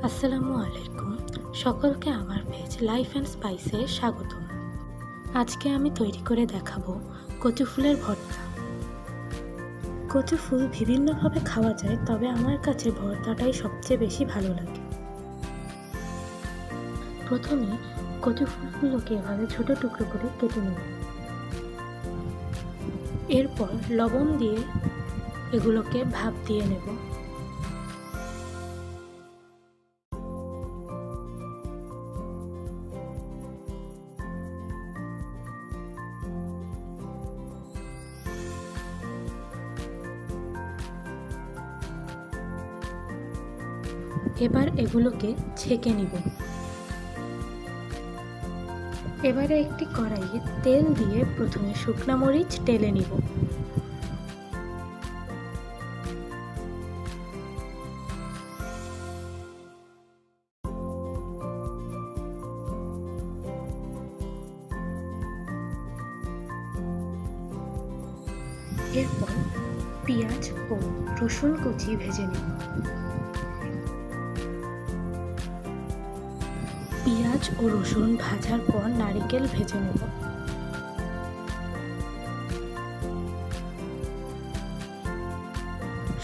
আসসালামু আলাইকুম। সকলকে আমার পেজ লাইফ অ্যান্ড স্পাইসে স্বাগতম। আজকে আমি তৈরি করে দেখাবো কচু ফুলের ভর্তা। কচু ফুল বিভিন্নভাবে খাওয়া যায়, তবে আমার কাছে ভর্তাটাই সবচেয়ে বেশি ভালো লাগে। প্রথমে কচু ফুলগুলোকে এভাবে ছোট টুকরো করে কেটে নেব। এরপর লবণ দিয়ে এগুলোকে ভাপ দিয়ে নেব। এবার এগুলোকে ছেঁকে নিব। এবারে একটি কড়াইয়ে তেল দিয়ে প্রথমে শুকনো মরিচ টেলে নিব। এরপর পেঁয়াজ ও রসুন কুচি ভেজে নিব। পেঁয়াজ ও রসুন ভাজার পর নারকেল ভেজে নেব।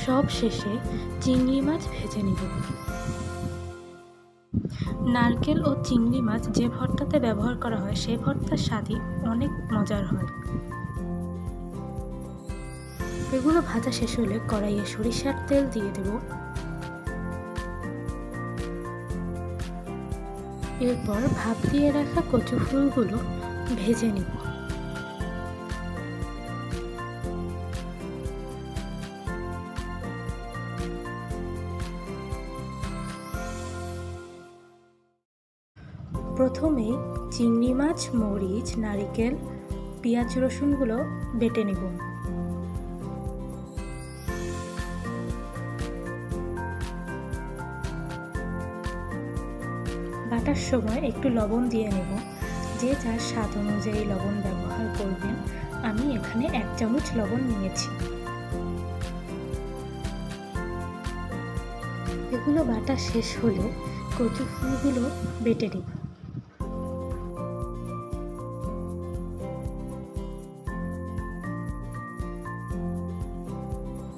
সব শেষে চিংড়ি মাছ ভেজে নিব। নারকেল ও চিংড়ি মাছ যে ভর্তাতে ব্যবহার করা হয় সেই ভর্তার স্বাদই অনেক মজার হয়। এগুলো ভাজা শেষ হলে কড়াইয়ে সরিষার তেল দিয়ে দেব। এরপর ভাপ দিয়ে রাখা কচু ফুলগুলো ভেজে নিব। প্রথমেই চিংড়ি মাছ, মরিচ, নারকেল, পেঁয়াজ, রসুনগুলো বেটে নেব। বাটার সময় একটু লবণ দিয়ে নেব। যে যার স্বাদ অনুযায়ী লবণ ব্যবহার করবেন। আমি এখানে 1 চামচ লবণ নিয়েছি। এগুলো বাটা শেষ হলে কচু ফুলগুলো বেটে নেব।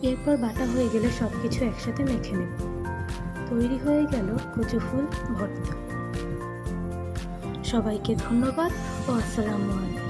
এরপর বাটা হয়ে গেলে সবকিছু একসাথে মেখে নেব। তৈরি হয়ে গেল কচু ফুল ভর্তা। সবাইকে ধন্যবাদ ও আসসালামু আলাইকুম।